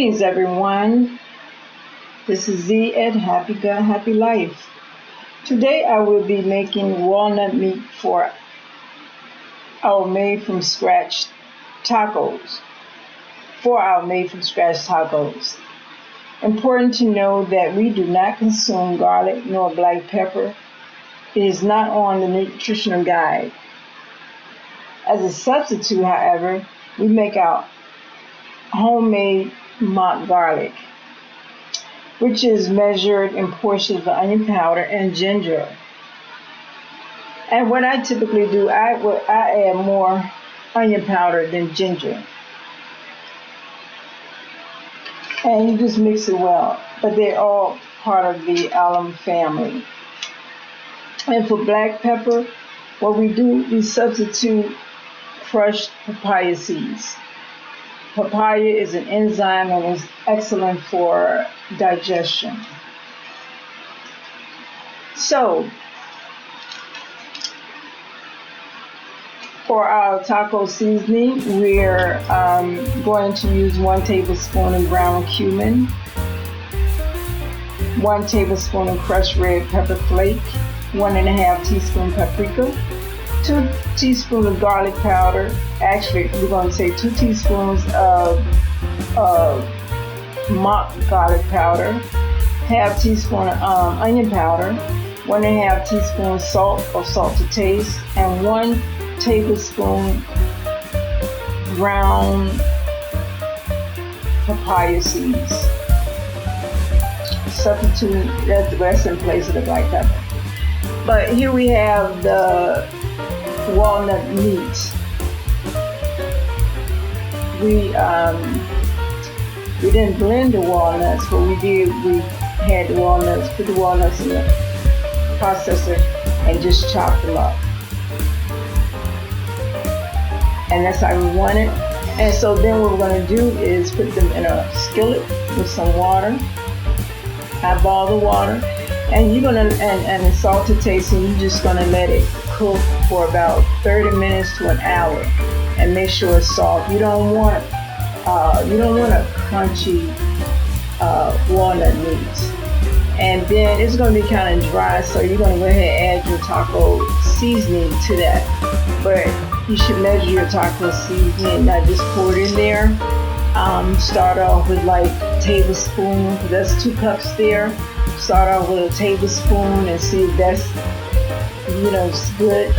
Greetings, everyone. This is Z at Happy Gut, Happy Life. Today I will be making walnut meat for our made from scratch tacos. Important to know that we do not consume garlic nor black pepper. It is not on the nutritional guide. As a substitute, however, we make our homemade mock garlic, which is measured in portions of onion powder and ginger. And what I typically do, I add more onion powder than ginger. And you just mix it well. But they're all part of the alum family. And for black pepper, what we do, we substitute crushed papaya seeds. Papaya is an enzyme and is excellent for digestion. So, for our taco seasoning, we're going to use 1 tablespoon of ground cumin, 1 tablespoon of crushed red pepper flake, 1.5 teaspoon paprika, 2 teaspoons of garlic powder. Actually, we're going to say 2 teaspoons of mock garlic powder, half teaspoon of onion powder, 1.5 teaspoons salt or salt to taste, and 1 tablespoon ground papaya seeds. Substitute the rest in place of the black pepper. But here we have the walnut meat. We didn't blend the walnuts, but we had the walnuts, put the walnuts in the processor and just chopped them up. And that's how we want it. And so then what we're going to do is put them in a skillet with some water. Eyeball the water. And you're going to, and salt to taste, and you're just going to let it cook for about 30 minutes to an hour. And make sure it's soft. You don't want a crunchy walnut meat. And then it's going to be kind of dry, so you're going to go ahead and add your taco seasoning to that. But you should measure your taco seasoning, not just pour it in there. Start off with like a tablespoon, because that's 2 cups there. Start off with a tablespoon and see if that's, it's good.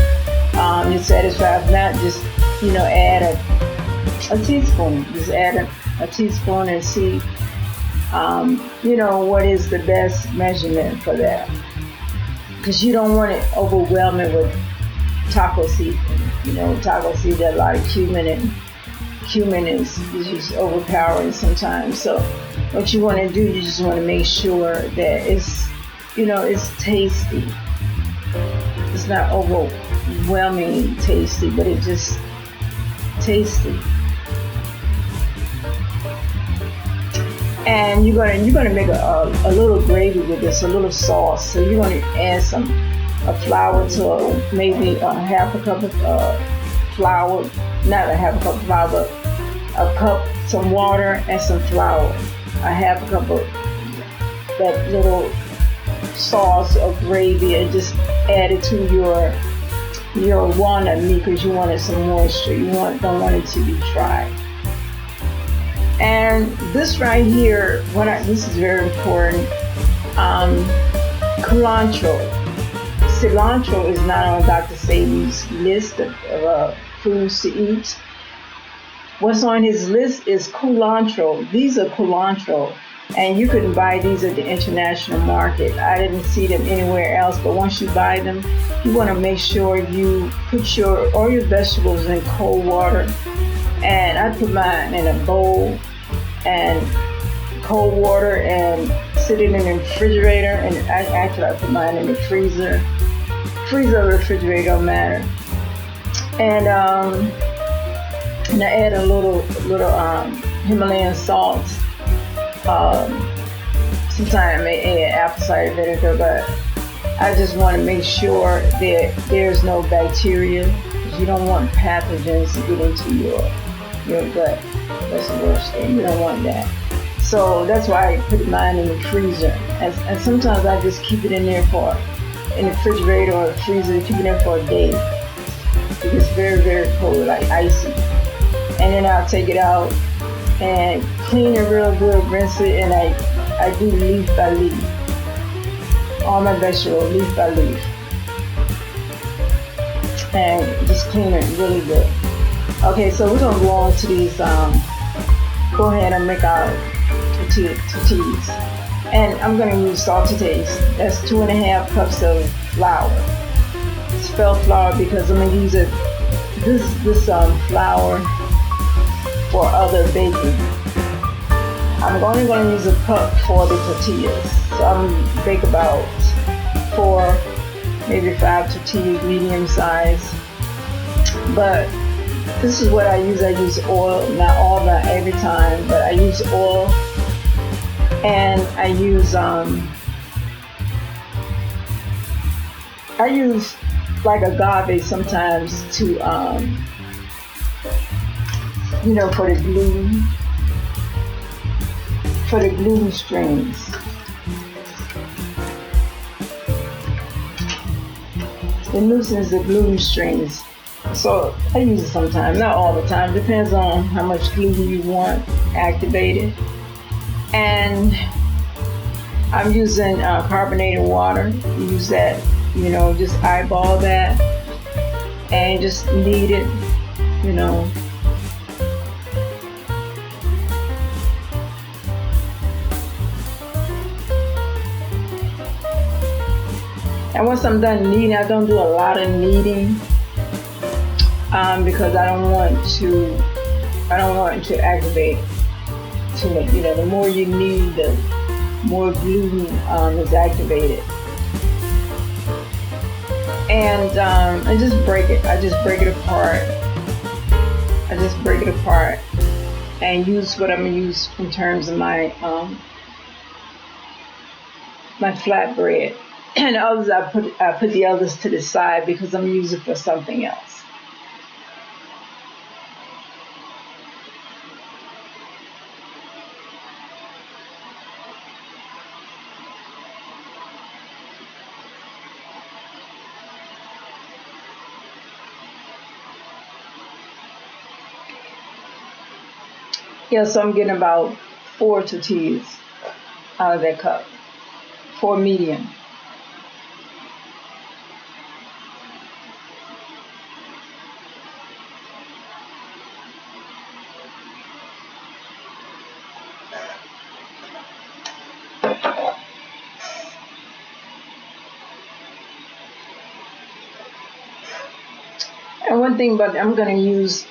You're satisfied. If not, just, add a teaspoon. Just add a teaspoon and see, what is the best measurement for that. Because you don't want it overwhelming with taco seasoning. Taco seasoning has a lot of cumin, and cumin is just overpowering sometimes. So what you want to do, you just want to make sure that it's tasty. It's not overwhelmingly tasty, but it's just tasty. And you're gonna make a little gravy with this, a little sauce. So you're gonna add a flour to maybe a half a cup of flour, not a half a cup of flour, but a cup, some water and some flour. A half a cup of that little sauce or gravy, and just add it to your walnut meat, because you wanted some moisture. Don't want it to be dry. And this right here, this is very important. Cilantro. Cilantro is not on Dr. Sebi's list of foods to eat. What's on his list is culantro. These are culantro, and you couldn't buy these at the international market. I didn't see them anywhere else, but once you buy them, you want to make sure you put all your vegetables in cold water. And I put mine in a bowl and cold water and sit it in the refrigerator. And I put mine in the freezer. Freezer or refrigerator, don't matter. And I add a little Himalayan salt. Sometimes I may add apple cider vinegar, but I just want to make sure that there's no bacteria, because you don't want pathogens to get into your gut. That's the worst thing. You don't want that. So that's why I put mine in the freezer. And sometimes I just keep it in there in the refrigerator or freezer, keep it in for a day. It gets very, very cold, like icy. And then I'll take it out and clean it real good, rinse it, and I do leaf by leaf. All my vegetables, leaf by leaf. And just clean it really good. Okay, so we're gonna go on to these, go ahead and make our tortillas. And I'm gonna use salt to taste. That's 2.5 cups of flour. Spelled flour because I'm gonna use this flour for other baking. I'm only gonna use a cup for the tortillas. So I'm gonna bake about 4, maybe 5 tortillas, medium size. But this is what I use. I use oil, not every time, but I use oil, and I use like agave sometimes to for the gluten strings. It loosens the gluten strings. So I use it sometimes, not all the time. Depends on how much gluten you want activated. And I'm using carbonated water. Use that, just eyeball that and just knead it, And once I'm done kneading, I don't do a lot of kneading because I don't want it to activate too much. The more you knead, the more gluten is activated. And I just break it. I just break it apart. And use what I'm gonna use in terms of my my flatbread. And others, I put the others to the side because I'm using it for something else. Yeah, so I'm getting about 4 tortillas out of that cup. 4 medium. And one thing, but I'm going to use,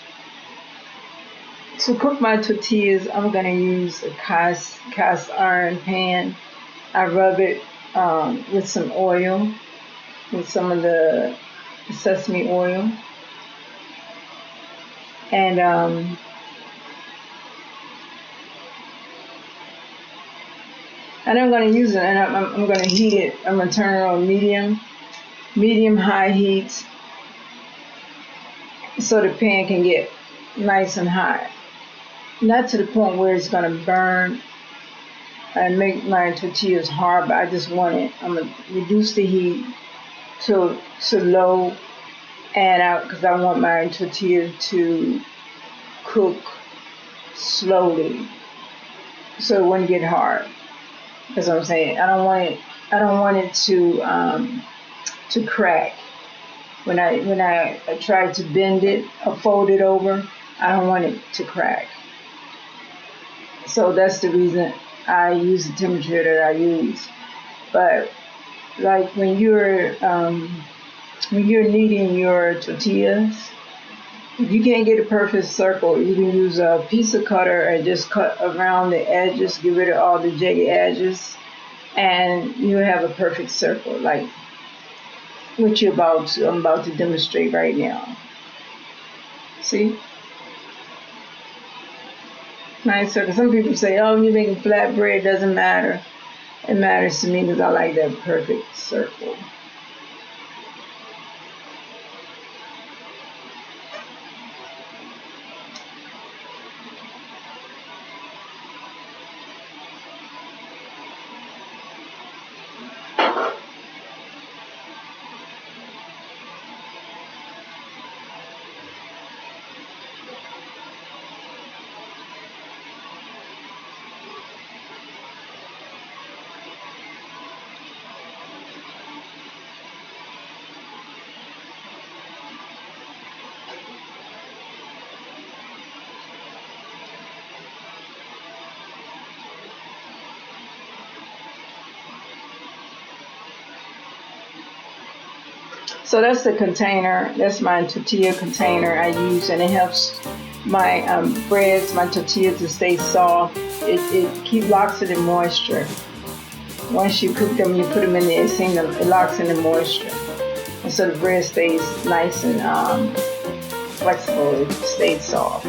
to cook my tortillas, I'm going to use a cast iron pan. I rub it with some oil, with some of the sesame oil. And I'm going to use it, and I'm going to heat it. I'm going to turn it on medium high heat, so the pan can get nice and hot. Not to the point where it's going to burn and make my tortillas hard, but I just want it. I'm going to reduce the heat to low, and because I want my tortilla to cook slowly, so it wouldn't get hard. That's what I'm saying. I don't want it to crack. When I try to bend it or fold it over, I don't want it to crack. So that's the reason I use the temperature that I use. But like when you're kneading your tortillas, if you can't get a perfect circle, you can use a pizza cutter and just cut around the edges, get rid of all the jagged edges, and you have a perfect circle, like what I'm about to demonstrate right now. See? Nice circle. Some people say, oh, you're making flatbread, doesn't matter. It matters to me because I like that perfect circle. So that's the container. That's my tortilla container I use, and it helps my breads, my tortillas to stay soft. It locks it in moisture. Once you cook them, you put them in there, it locks in the moisture. And so the bread stays nice and flexible. It stays soft.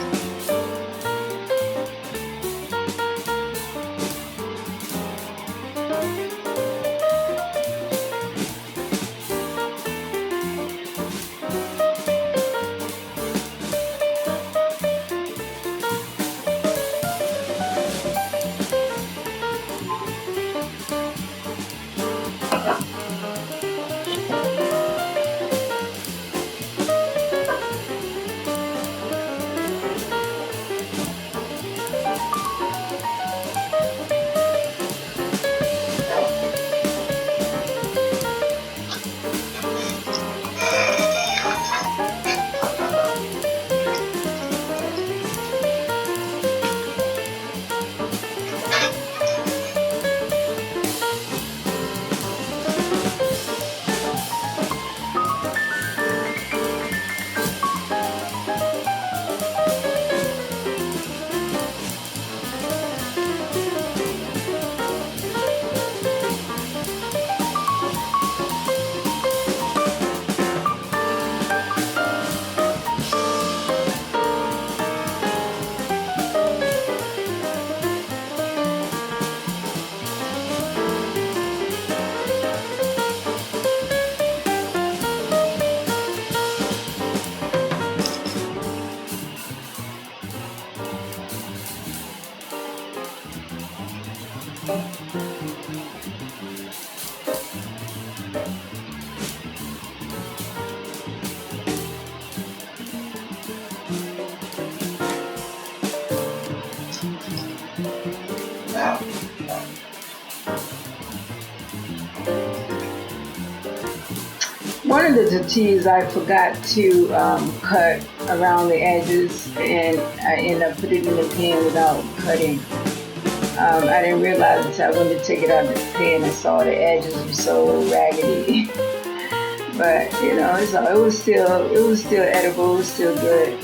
One of the tortillas I forgot to cut around the edges, and I ended up putting it in the pan without cutting. I didn't realize until I went to take it out of the pan and saw the edges were so raggedy. But you know, it was still edible. It was still good.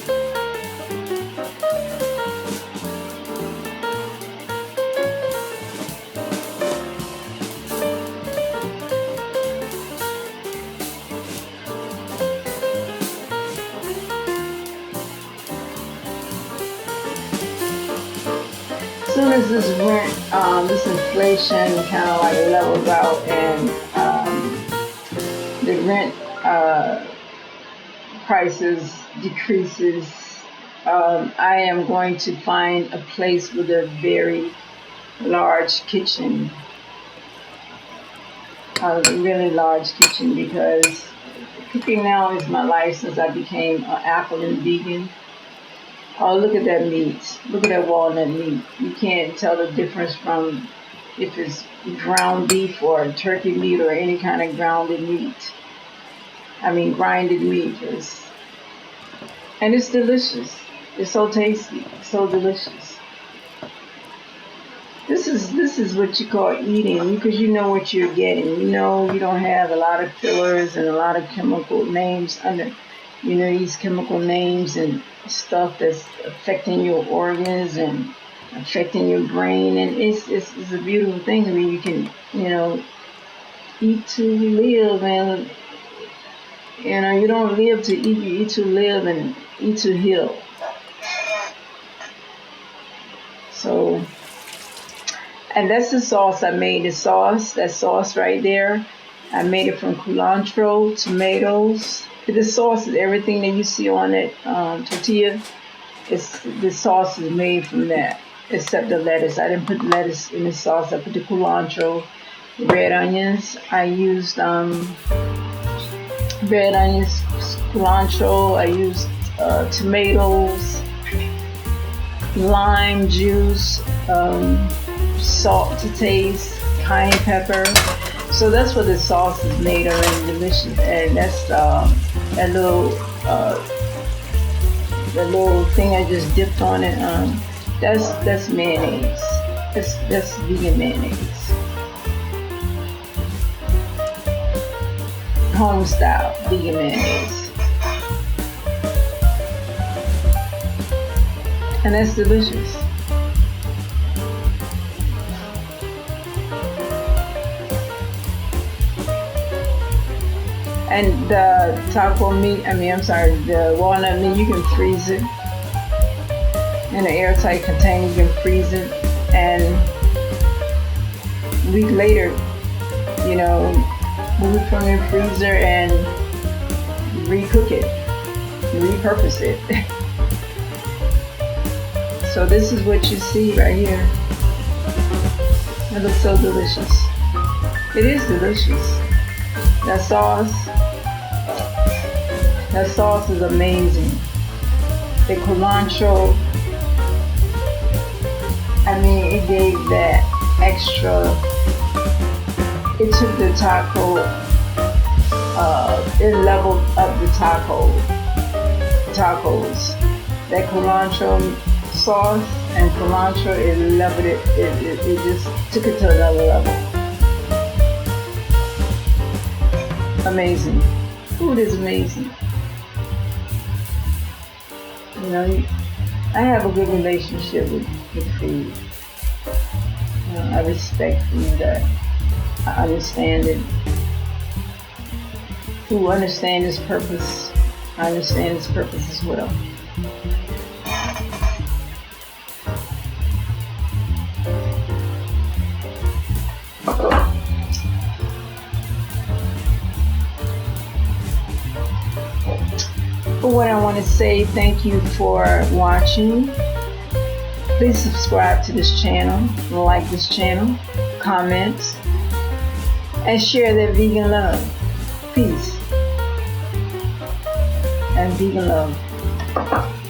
As soon as this rent, this inflation kind of like levels out, and the rent prices decreases, I am going to find a place with a very large kitchen, a really large kitchen, because cooking now is my life since I became an apple and vegan. Oh, look at that meat. Look at that walnut meat. You can't tell the difference from if it's ground beef or turkey meat or any kind of grinded meat. And it's delicious. It's so tasty, so delicious. This is what you call eating, because you know what you're getting. You know you don't have a lot of fillers and a lot of chemical names under, these chemical names and stuff that's affecting your organs and affecting your brain. And it's a beautiful thing. I mean, you can, eat to live, and you don't live to eat, you eat to live and eat to heal. So, and that's the sauce I made. That sauce right there, I made it from cilantro, tomatoes. The sauce is everything that you see on that tortilla. The sauce is made from that, except the lettuce. I didn't put lettuce in the sauce. I put the cilantro, red onions. I used red onions, cilantro. I used tomatoes, lime juice, salt to taste, cayenne pepper. So that's what the sauce is made of, and delicious. And that's that little thing I just dipped on it. That's mayonnaise. That's vegan mayonnaise. home style vegan mayonnaise. And that's delicious. And the taco meat, the walnut meat, you can freeze it in an airtight container. You can freeze it, and a week later, move it from the freezer and recook it, repurpose it. So this is what you see right here. It looks so delicious. It is delicious. That sauce is amazing. The cilantro, it gave that extra, it took the taco, it leveled up the tacos. That cilantro sauce and cilantro, it leveled it, it just took it to another level. Amazing. Food is amazing. I have a good relationship with food. I respect food. I understand it. Who understand its purpose. I understand its purpose as well. For what I want to say, thank you for watching. Please subscribe to this channel, like this channel, comment, and share that vegan love. Peace and vegan love.